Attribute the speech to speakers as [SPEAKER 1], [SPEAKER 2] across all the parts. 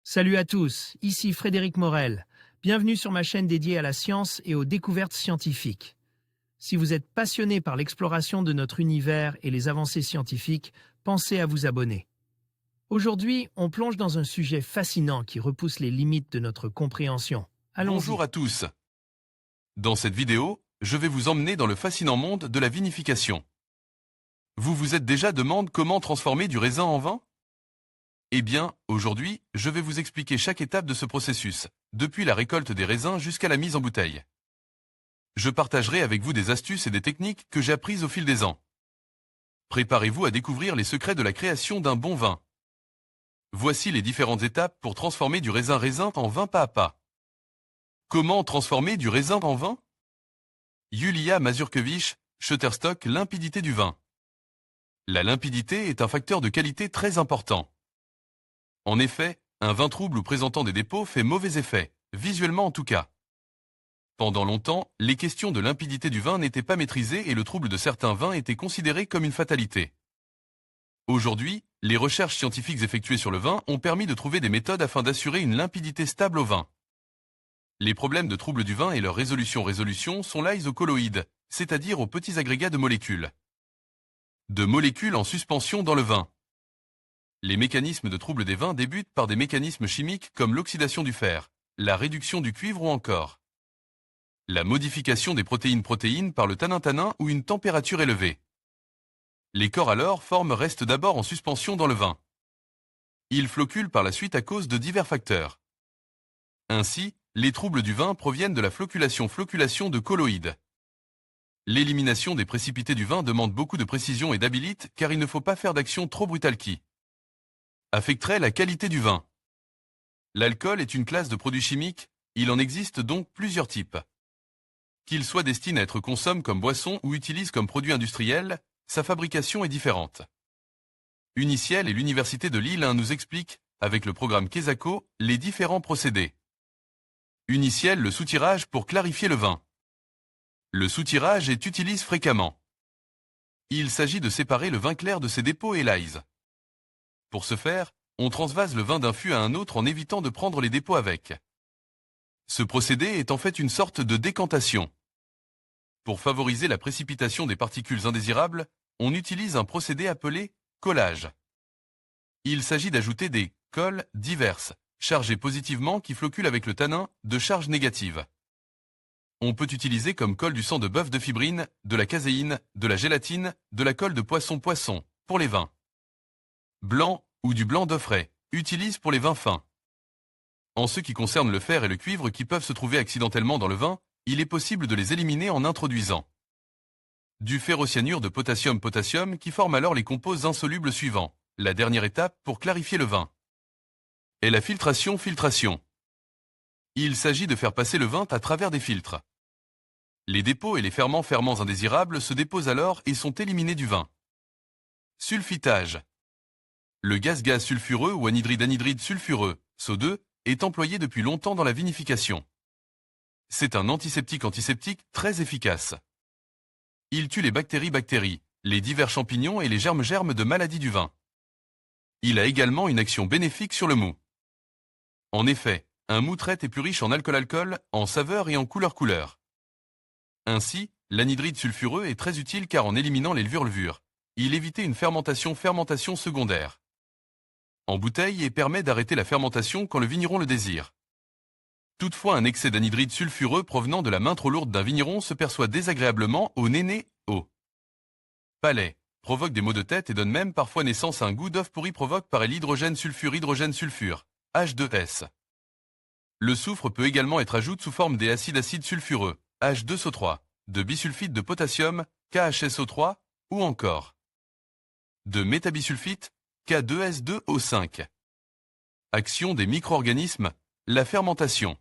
[SPEAKER 1] Salut à tous, ici Frédéric Morel. Bienvenue sur ma chaîne dédiée à la science et aux découvertes scientifiques. Si vous êtes passionné par l'exploration de notre univers et les avancées scientifiques, pensez à vous abonner. Aujourd'hui, on plonge dans un sujet fascinant qui repousse les limites de notre compréhension.
[SPEAKER 2] Bonjour
[SPEAKER 1] Allons-y.
[SPEAKER 2] à tous. Dans cette vidéo, je vais vous emmener dans le fascinant monde de la vinification. Vous vous êtes déjà demandé comment transformer du raisin en vin? Eh bien, aujourd'hui, je vais vous expliquer chaque étape de ce processus, depuis la récolte des raisins jusqu'à la mise en bouteille. Je partagerai avec vous des astuces et des techniques que j'ai apprises au fil des ans. Préparez-vous à découvrir les secrets de la création d'un bon vin. Voici les différentes étapes pour transformer du raisin en vin pas à pas. Comment transformer du raisin en vin? Julia Mazurkiewicz, Shutterstock, limpidité du vin. La limpidité est un facteur de qualité très important. En effet, un vin trouble ou présentant des dépôts fait mauvais effet, visuellement en tout cas. Pendant longtemps, les questions de limpidité du vin n'étaient pas maîtrisées et le trouble de certains vins était considéré comme une fatalité. Aujourd'hui, les recherches scientifiques effectuées sur le vin ont permis de trouver des méthodes afin d'assurer une limpidité stable au vin. Les problèmes de trouble du vin et leur résolution sont liés aux colloïdes, c'est-à-dire aux petits agrégats de molécules. De molécules en suspension dans le vin. Les mécanismes de trouble des vins débutent par des mécanismes chimiques comme l'oxydation du fer, la réduction du cuivre ou encore la modification des protéines par le tanin ou une température élevée. Les corps alors restent d'abord en suspension dans le vin. Ils flocculent par la suite à cause de divers facteurs. Ainsi, les troubles du vin proviennent de la flocculation de colloïdes. L'élimination des précipités du vin demande beaucoup de précision et d'habilité car il ne faut pas faire d'action trop brutale qui affecterait la qualité du vin. L'alcool est une classe de produits chimiques, il en existe donc plusieurs types. Qu'ils soient destinés à être consommés comme boisson ou utilisés comme produit industriel, sa fabrication est différente. Uniciel et l'Université de Lille 1 nous expliquent, avec le programme Quesaco, les différents procédés. Uniciel, le soutirage pour clarifier le vin. Le soutirage est utilisé fréquemment. Il s'agit de séparer le vin clair de ses dépôts et l'aise. Pour ce faire, on transvase le vin d'un fût à un autre en évitant de prendre les dépôts avec. Ce procédé est en fait une sorte de décantation. Pour favoriser la précipitation des particules indésirables, on utilise un procédé appelé collage. Il s'agit d'ajouter des cols diverses, chargés positivement qui flocculent avec le tanin, de charge négative. On peut utiliser comme colle du sang de bœuf de fibrine, de la caséine, de la gélatine, de la colle de poisson pour les vins blanc ou du blanc d'œuf frais, utilise pour les vins fins. En ce qui concerne le fer et le cuivre qui peuvent se trouver accidentellement dans le vin, il est possible de les éliminer en introduisant du ferrocyanure de potassium qui forme alors les composés insolubles suivants, la dernière étape pour clarifier le vin. Et la filtration. Il s'agit de faire passer le vin à travers des filtres. Les dépôts et les ferments indésirables se déposent alors et sont éliminés du vin. Sulfitage. Le gaz sulfureux ou anhydride sulfureux, SO2, est employé depuis longtemps dans la vinification. C'est un antiseptique très efficace. Il tue les bactéries, les divers champignons et les germes de maladies du vin. Il a également une action bénéfique sur le mou. En effet, un mou traite est plus riche en alcool, en saveur et en couleur. Ainsi, l'anhydride sulfureux est très utile car en éliminant les levures, il évitait une fermentation secondaire. En bouteille et permet d'arrêter la fermentation quand le vigneron le désire. Toutefois, un excès d'anhydride sulfureux provenant de la main trop lourde d'un vigneron se perçoit désagréablement au nez, au palais, provoque des maux de tête et donne même parfois naissance à un goût d'œuf pourri provoque par l'hydrogène sulfure, H2S. Le soufre peut également être ajouté sous forme des acides sulfureux, H2SO3, de bisulfite de potassium, KHSO3, ou encore de métabisulfite, K2S2O5. Action des micro-organismes, la fermentation.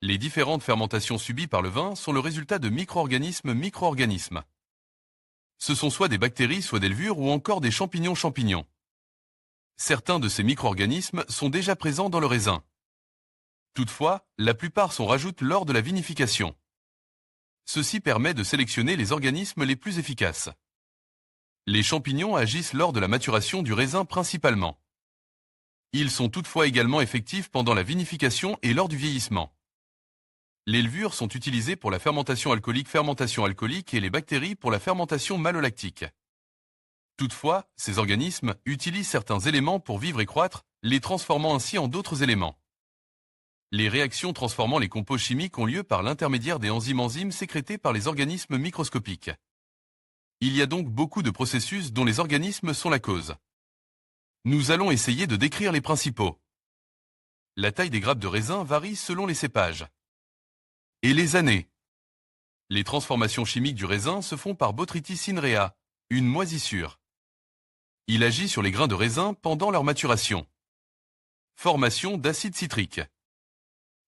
[SPEAKER 2] Les différentes fermentations subies par le vin sont le résultat de micro-organismes. Ce sont soit des bactéries, soit des levures ou encore des champignons. Certains de ces micro-organismes sont déjà présents dans le raisin. Toutefois, la plupart sont rajoutés lors de la vinification. Ceci permet de sélectionner les organismes les plus efficaces. Les champignons agissent lors de la maturation du raisin principalement. Ils sont toutefois également effectifs pendant la vinification et lors du vieillissement. Les levures sont utilisées pour la fermentation alcoolique et les bactéries pour la fermentation malolactique. Toutefois, ces organismes utilisent certains éléments pour vivre et croître, les transformant ainsi en d'autres éléments. Les réactions transformant les composés chimiques ont lieu par l'intermédiaire des enzymes sécrétés par les organismes microscopiques. Il y a donc beaucoup de processus dont les organismes sont la cause. Nous allons essayer de décrire les principaux. La taille des grappes de raisin varie selon les cépages. Et les années. Les transformations chimiques du raisin se font par Botrytis cinerea, une moisissure. Il agit sur les grains de raisin pendant leur maturation. Formation d'acide citrique.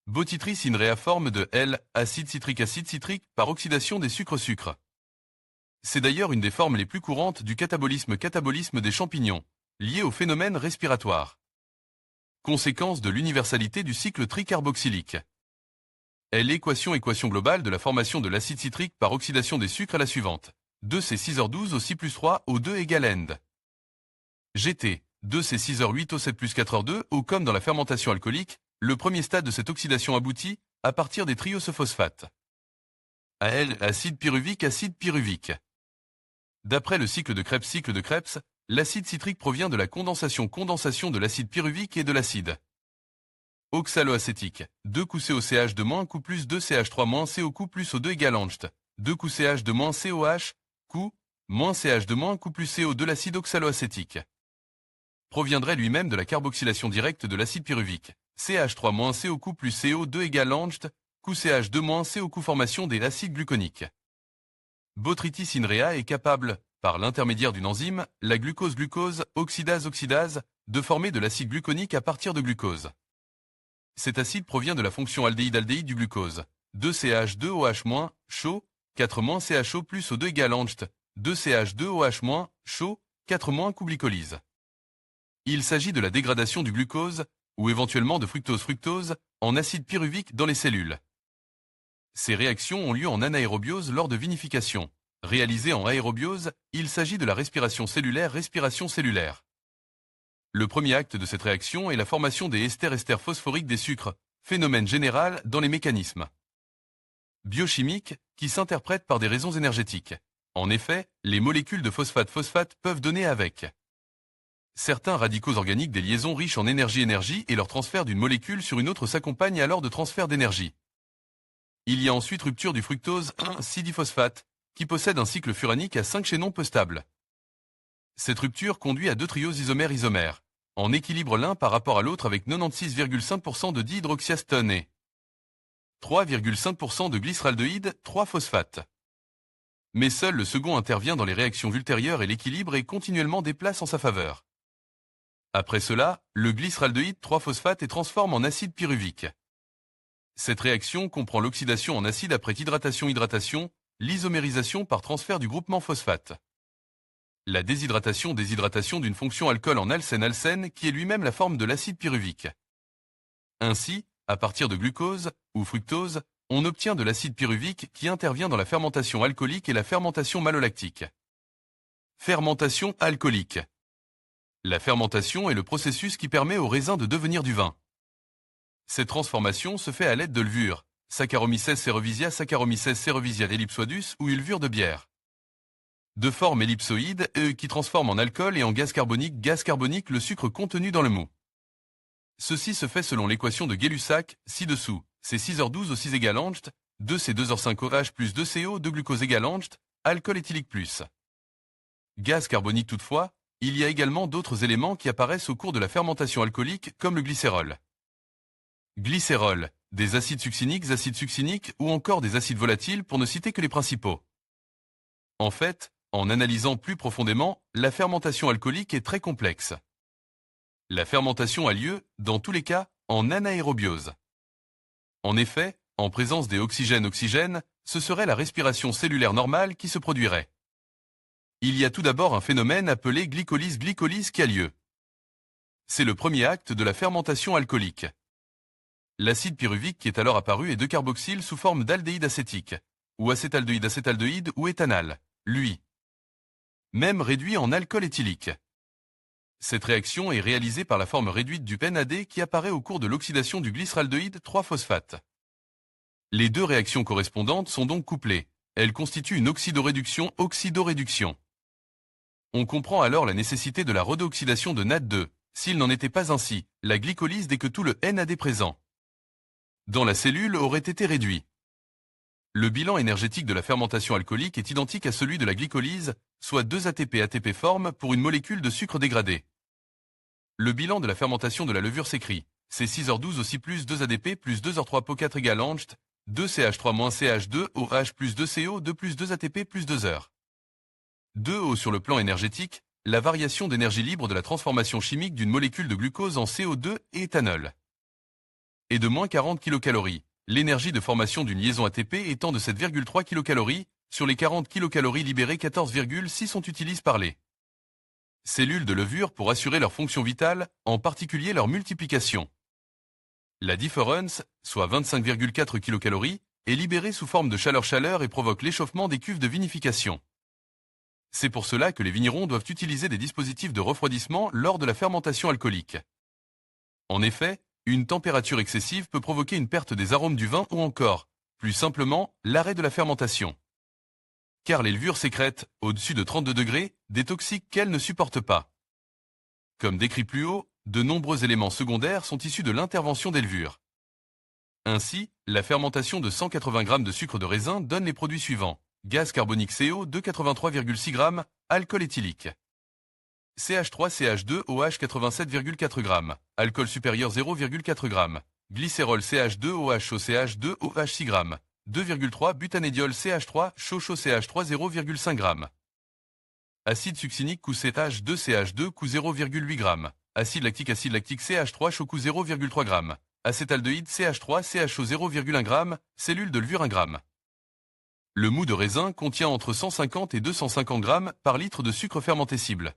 [SPEAKER 2] Botrytis cinerea forme de acide citrique par oxydation des sucres-sucres. C'est d'ailleurs une des formes les plus courantes du catabolisme des champignons, lié au phénomène respiratoire. Conséquence de l'universalité du cycle tricarboxylique. L'équation globale de la formation de l'acide citrique par oxydation des sucres est la suivante. 2C6H12 au 6 plus 3 O2 égale End. GT, 2C6H8 au 7 plus 4H2 O comme dans la fermentation alcoolique, le premier stade de cette oxydation aboutit à partir des triosophosphates. AL, acide pyruvique. D'après le cycle de Krebs, l'acide citrique provient de la condensation de l'acide pyruvique et de l'acide oxaloacétique. 2 coups COCH de moins coup plus 2 CH3 moins CO coup plus O2 égale Angst. 2 coups CH de moins COH, coup, moins CH de moins coup plus CO de l'acide oxaloacétique. Proviendrait lui-même de la carboxylation directe de l'acide pyruvique. CH3 moins CO coup plus CO2 égale Angst, coup CH2 moins CO coup formation des acides gluconiques. Botrytis cinerea est capable, par l'intermédiaire d'une enzyme, la glucose oxydase, de former de l'acide gluconique à partir de glucose. Cet acide provient de la fonction aldéhyde du glucose. 2CH2OH- chaud, 4- CHO plus O2 égale Angst, 2CH2OH- chaud, 4- coup glycolyse. Il s'agit de la dégradation du glucose, ou éventuellement de fructose, en acide pyruvique dans les cellules. Ces réactions ont lieu en anaérobiose lors de vinification. Réalisée en aérobiose, il s'agit de la respiration cellulaire. Le premier acte de cette réaction est la formation des esters phosphoriques des sucres, phénomène général dans les mécanismes biochimiques qui s'interprètent par des raisons énergétiques. En effet, les molécules de phosphate peuvent donner avec certains radicaux organiques des liaisons riches en énergie et leur transfert d'une molécule sur une autre s'accompagne alors de transfert d'énergie. Il y a ensuite rupture du fructose 1,6-diphosphate, qui possède un cycle furanique à 5 chaînons peu stable. Cette rupture conduit à 2 trios isomères, en équilibre l'un par rapport à l'autre avec 96,5% de dihydroxyacétone et 3,5% de glycéraldéhyde 3-phosphate. Mais seul le second intervient dans les réactions ultérieures et l'équilibre est continuellement déplace en sa faveur. Après cela, le glycéraldéhyde 3-phosphate est transformé en acide pyruvique. Cette réaction comprend l'oxydation en acide après hydratation, l'isomérisation par transfert du groupement phosphate. La déshydratation d'une fonction alcool en alcène qui est lui-même la forme de l'acide pyruvique. Ainsi, à partir de glucose ou fructose, on obtient de l'acide pyruvique qui intervient dans la fermentation alcoolique et la fermentation malolactique. Fermentation alcoolique. La fermentation est le processus qui permet au raisin de devenir du vin. Cette transformation se fait à l'aide de levures, Saccharomyces cerevisia ellipsoidus ou levure de bière. De forme ellipsoïde, qui transforme en alcool et en gaz carbonique le sucre contenu dans le mou. Ceci se fait selon l'équation de Gay-Lussac, ci-dessous, C6H12 au 6 égale Angst, 2C2H5OH plus 2CO, 2 glucose égale Angst, alcool éthylique plus. Gaz carbonique toutefois, il y a également d'autres éléments qui apparaissent au cours de la fermentation alcoolique comme le glycérol. Glycérol, des acides succiniques ou encore des acides volatiles pour ne citer que les principaux. En fait, en analysant plus profondément, la fermentation alcoolique est très complexe. La fermentation a lieu, dans tous les cas, en anaérobiose. En effet, en présence des oxygènes, ce serait la respiration cellulaire normale qui se produirait. Il y a tout d'abord un phénomène appelé glycolyse qui a lieu. C'est le premier acte de la fermentation alcoolique. L'acide pyruvique qui est alors apparu est 2-carboxyle sous forme d'aldéhyde acétique, ou acétaldéhyde ou éthanal, lui. Même réduit en alcool éthylique. Cette réaction est réalisée par la forme réduite du NAD qui apparaît au cours de l'oxydation du glycéraldéhyde 3-phosphate. Les deux réactions correspondantes sont donc couplées. Elles constituent une oxydoréduction. On comprend alors la nécessité de la redooxydation de NAD2. S'il n'en était pas ainsi, la glycolyse dès que tout le NAD présent dans la cellule aurait été réduit. Le bilan énergétique de la fermentation alcoolique est identique à celui de la glycolyse, soit 2 ATP forme pour une molécule de sucre dégradé. Le bilan de la fermentation de la levure s'écrit C6H12 aussi plus 2 ADP plus 2H3 PO4 égale Angst, 2CH3 moins CH2 OH plus 2CO2 plus 2 ATP plus 2 heures. 2O sur le plan énergétique, la variation d'énergie libre de la transformation chimique d'une molécule de glucose en CO2 et éthanol. Et de moins 40 kcal. L'énergie de formation d'une liaison ATP étant de 7,3 kcal, sur les 40 kcal libérées 14,6 sont utilisées par les cellules de levure pour assurer leur fonction vitale, en particulier leur multiplication. La différence, soit 25,4 kcal, est libérée sous forme de chaleur-chaleur et provoque l'échauffement des cuves de vinification. C'est pour cela que les vignerons doivent utiliser des dispositifs de refroidissement lors de la fermentation alcoolique. En effet, une température excessive peut provoquer une perte des arômes du vin ou encore, plus simplement, l'arrêt de la fermentation. Car les levures sécrètent, au-dessus de 32 degrés, des toxiques qu'elles ne supportent pas. Comme décrit plus haut, de nombreux éléments secondaires sont issus de l'intervention des levures. Ainsi, la fermentation de 180 g de sucre de raisin donne les produits suivants. Gaz carbonique CO 283,6 g, alcool éthylique. CH3 CH2 OH 87,4 g, alcool supérieur 0,4 g, glycérol CH2 OH CH2 OH 6 g, 2,3 butanédiol CH3 chaud CH3 0,5 g. Acide succinique QCH2 CH2 Q 0,8 g, acide lactique CH3 chaud Q 0,3 g, acétaldéhyde CH3 CHO 0,1 g, cellule de levure 1 g. Le mou de raisin contient entre 150 et 250 g par litre de sucre fermenté cible.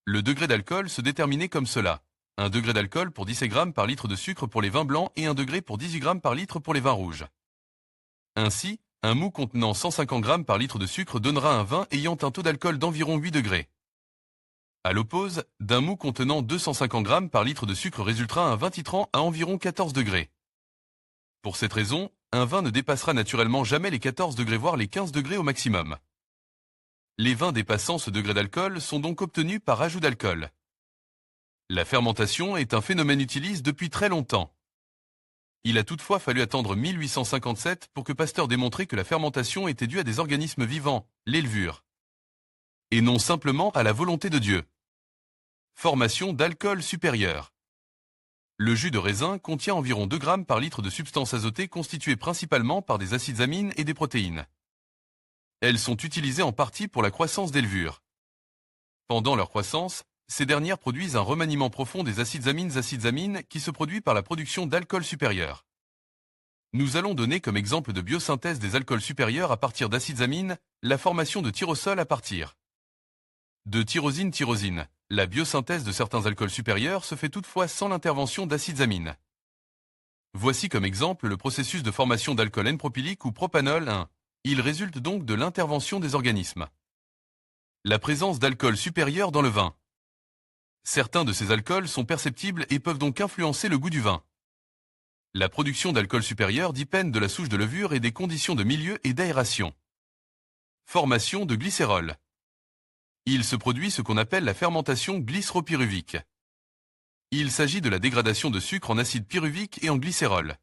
[SPEAKER 2] Le degré d'alcool se déterminait comme cela. 1 degré d'alcool pour 17 g par litre de sucre pour les vins blancs et 1 degré pour 18 g par litre pour les vins rouges. Ainsi, un mou contenant 150 g par litre de sucre donnera un vin ayant un taux d'alcool d'environ 8 degrés. À l'oppose, d'un mou contenant 250 g par litre de sucre résultera un vin titrant à environ 14 degrés. Pour cette raison, un vin ne dépassera naturellement jamais les 14 degrés voire les 15 degrés au maximum. Les vins dépassant ce degré d'alcool sont donc obtenus par ajout d'alcool. La fermentation est un phénomène utilisé depuis très longtemps. Il a toutefois fallu attendre 1857 pour que Pasteur démontrait que la fermentation était due à des organismes vivants, les levures, et non simplement à la volonté de Dieu. Formation d'alcool supérieur. Le jus de raisin contient environ 2 g par litre de substances azotées constituées principalement par des acides amines et des protéines. Elles sont utilisées en partie pour la croissance des levures. Pendant leur croissance, ces dernières produisent un remaniement profond des acides amines qui se produit par la production d'alcool supérieur. Nous allons donner comme exemple de biosynthèse des alcools supérieurs à partir d'acides amines, la formation de tyrosol à partir de tyrosine. La biosynthèse de certains alcools supérieurs se fait toutefois sans l'intervention d'acides amines. Voici comme exemple le processus de formation d'alcool N-propylique ou propanol 1. Il résulte donc de l'intervention des organismes. La présence d'alcool supérieur dans le vin. Certains de ces alcools sont perceptibles et peuvent donc influencer le goût du vin. La production d'alcool supérieur dépend de la souche de levure et des conditions de milieu et d'aération. Formation de glycérol. Il se produit ce qu'on appelle la fermentation glycéropyruvique. Il s'agit de la dégradation de sucre en acide pyruvique et en glycérol.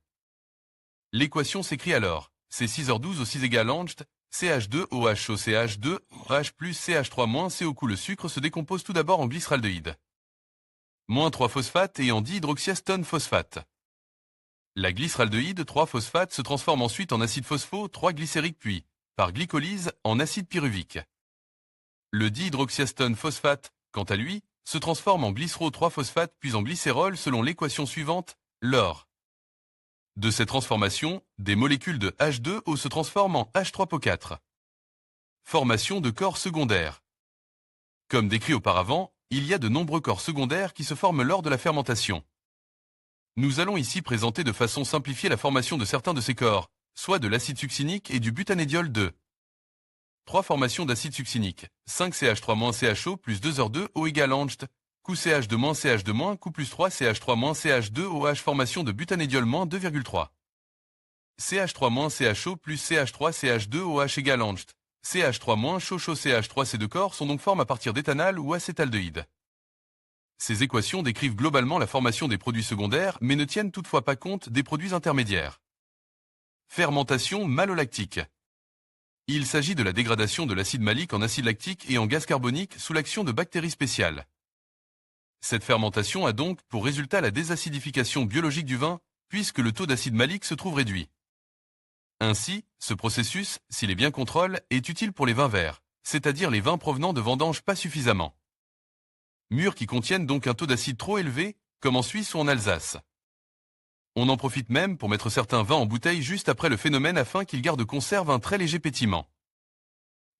[SPEAKER 2] L'équation s'écrit alors C6H12 aussi égale Angst, CH2OH CH2 OH plus CH3 moins CO. Le sucre se décompose tout d'abord en glycéraldéhyde, moins 3-phosphate et en dihydroxyacétone phosphate. La glycéraldéhyde 3-phosphate se transforme ensuite en acide phospho 3-glycérique puis, par glycolyse, en acide pyruvique. Le dihydroxyacétone phosphate, quant à lui, se transforme en glycéro 3-phosphate puis en glycérol selon l'équation suivante, lors de cette transformation, des molécules de H2O se transforment en H3PO4. Formation de corps secondaires. Comme décrit auparavant, il y a de nombreux corps secondaires qui se forment lors de la fermentation. Nous allons ici présenter de façon simplifiée la formation de certains de ces corps, soit de l'acide succinique et du butanédiol 2. 3 formations d'acide succinique, 5CH3- CHO plus 2R2O égale Angst, CH2-CH2- Q plus 3 CH3-CH2OH formation de butanédiol-2,3. CH3-CHO plus CH3-CH2OH égale Angst. CH3- CH3 ces deux corps sont donc formes à partir d'éthanal ou acétaldéhyde. Ces équations décrivent globalement la formation des produits secondaires mais ne tiennent toutefois pas compte des produits intermédiaires. Fermentation malolactique. Il s'agit de la dégradation de l'acide malique en acide lactique et en gaz carbonique sous l'action de bactéries spéciales. Cette fermentation a donc pour résultat la désacidification biologique du vin, puisque le taux d'acide malique se trouve réduit. Ainsi, ce processus, s'il est bien contrôlé, est utile pour les vins verts, c'est-à-dire les vins provenant de vendanges pas suffisamment mûrs qui contiennent donc un taux d'acide trop élevé, comme en Suisse ou en Alsace. On en profite même pour mettre certains vins en bouteille juste après le phénomène afin qu'ils gardent conserve un très léger pétillement.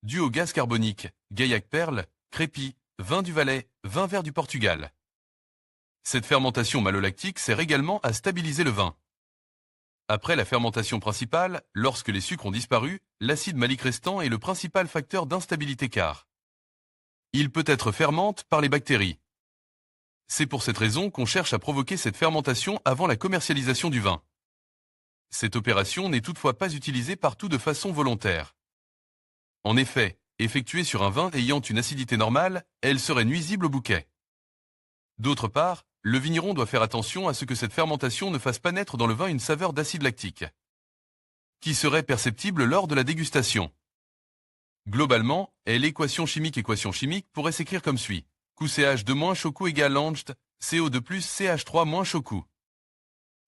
[SPEAKER 2] Dû au gaz carbonique, Gaillac Perle, Crépi, vin du Valais, vin vert du Portugal. Cette fermentation malolactique sert également à stabiliser le vin. Après la fermentation principale, lorsque les sucres ont disparu, l'acide malique restant est le principal facteur d'instabilité car il peut être fermente par les bactéries. C'est pour cette raison qu'on cherche à provoquer cette fermentation avant la commercialisation du vin. Cette opération n'est toutefois pas utilisée partout de façon volontaire. En effet, effectuée sur un vin ayant une acidité normale, elle serait nuisible au bouquet. D'autre part, le vigneron doit faire attention à ce que cette fermentation ne fasse pas naître dans le vin une saveur d'acide lactique, qui serait perceptible lors de la dégustation. Globalement, l'équation chimique pourrait s'écrire comme suit. QCH2- Choku égale Angst, CO2 plus CH3- Choku.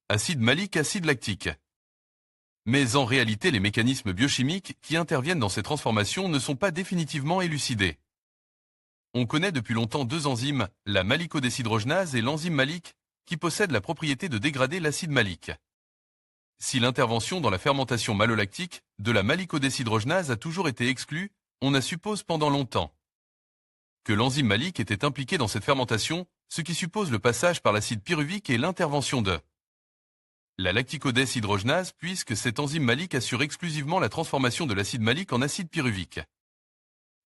[SPEAKER 2] Acide malique, acide lactique. Mais en réalité, les mécanismes biochimiques qui interviennent dans ces transformations ne sont pas définitivement élucidés. On connaît depuis longtemps deux enzymes, la malicodéshydrogenase et l'enzyme malique, qui possèdent la propriété de dégrader l'acide malique. Si l'intervention dans la fermentation malolactique de la malicodéshydrogenase a toujours été exclue, on a suppose pendant longtemps que l'enzyme malique était impliquée dans cette fermentation, ce qui suppose le passage par l'acide pyruvique et l'intervention de la lacticodéshydrogenase puisque cette enzyme malique assure exclusivement la transformation de l'acide malique en acide pyruvique.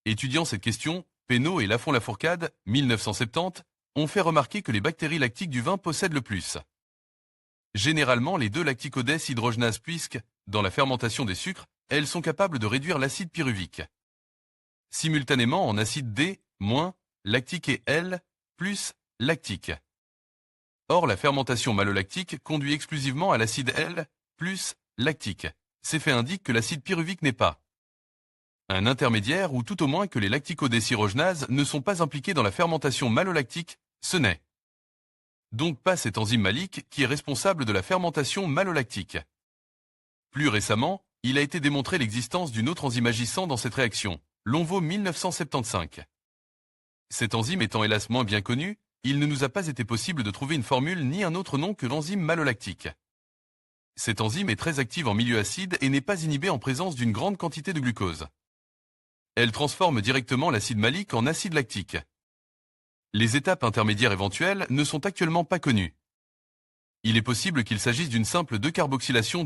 [SPEAKER 2] Étudiant cette question, Pénaud et Lafont-Lafourcade, 1970, ont fait remarquer que les bactéries lactiques du vin possèdent le plus généralement les deux lacticodéshydrogenases puisque, dans la fermentation des sucres, elles sont capables de réduire l'acide pyruvique simultanément en acide D- lactique et L plus lactique. Or la fermentation malolactique conduit exclusivement à l'acide L plus lactique. Ces faits indiquent que l'acide pyruvique n'est pas un intermédiaire ou tout au moins que les lacticodéshydrogenases ne sont pas impliquées dans la fermentation malolactique, ce n'est donc pas cette enzyme malique qui est responsable de la fermentation malolactique. Plus récemment, il a été démontré l'existence d'une autre enzyme agissant dans cette réaction, Lonvaux 1975. Cette enzyme étant hélas moins bien connue, il ne nous a pas été possible de trouver une formule ni un autre nom que l'enzyme malolactique. Cette enzyme est très active en milieu acide et n'est pas inhibée en présence d'une grande quantité de glucose. Elle transforme directement l'acide malique en acide lactique. Les étapes intermédiaires éventuelles ne sont actuellement pas connues. Il est possible qu'il s'agisse d'une simple decarboxylation,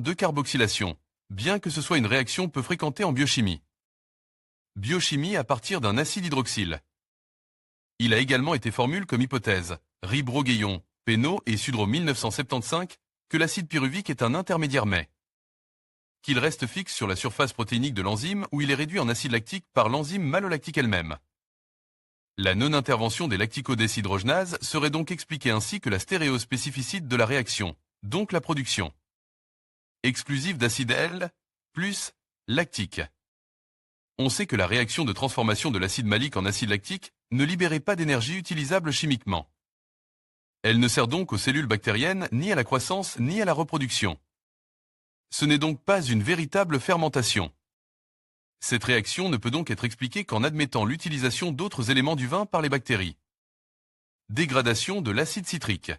[SPEAKER 2] bien que ce soit une réaction peu fréquentée en biochimie. Biochimie à partir d'un acide hydroxyle. Il a également été formulé comme hypothèse, Ribro-Gueillon, Pénaud et Sudreau 1975, que l'acide pyruvique est un intermédiaire mais qu'il reste fixe sur la surface protéinique de l'enzyme où il est réduit en acide lactique par l'enzyme malolactique elle-même. La non-intervention des lacticodéshydrogenases serait donc expliquée ainsi que la stéréospécificité de la réaction, donc la production exclusive d'acide L plus lactique. On sait que la réaction de transformation de l'acide malique en acide lactique ne libérait pas d'énergie utilisable chimiquement. Elle ne sert donc aux cellules bactériennes ni à la croissance ni à la reproduction. Ce n'est donc pas une véritable fermentation. Cette réaction ne peut donc être expliquée qu'en admettant l'utilisation d'autres éléments du vin par les bactéries. Dégradation de l'acide citrique.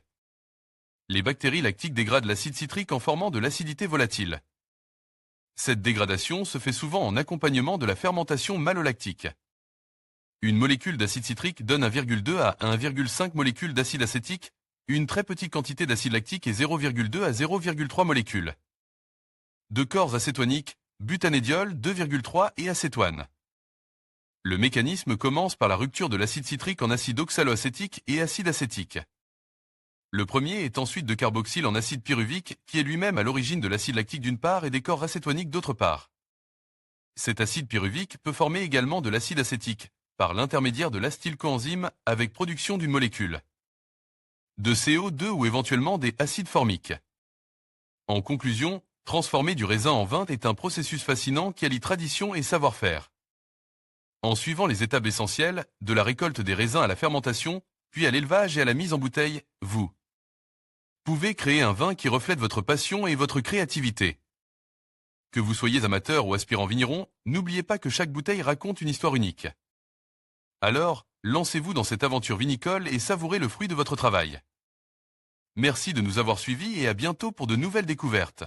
[SPEAKER 2] Les bactéries lactiques dégradent l'acide citrique en formant de l'acidité volatile. Cette dégradation se fait souvent en accompagnement de la fermentation malolactique. Une molécule d'acide citrique donne 1,2 à 1,5 molécules d'acide acétique, une très petite quantité d'acide lactique et 0,2 à 0,3 molécules de corps acétoniques, butanédiol 2,3 et acétoine. Le mécanisme commence par la rupture de l'acide citrique en acide oxaloacétique et acide acétique. Le premier est ensuite de carboxyle en acide pyruvique qui est lui-même à l'origine de l'acide lactique d'une part et des corps acétoniques d'autre part. Cet acide pyruvique peut former également de l'acide acétique, par l'intermédiaire de l'acétylcoenzyme avec production d'une molécule de CO2 ou éventuellement des acides formiques. En conclusion, transformer du raisin en vin est un processus fascinant qui allie tradition et savoir-faire. En suivant les étapes essentielles, de la récolte des raisins à la fermentation, puis à l'élevage et à la mise en bouteille, vous pouvez créer un vin qui reflète votre passion et votre créativité. Que vous soyez amateur ou aspirant vigneron, n'oubliez pas que chaque bouteille raconte une histoire unique. Alors, lancez-vous dans cette aventure vinicole et savourez le fruit de votre travail. Merci de nous avoir suivis et à bientôt pour de nouvelles découvertes.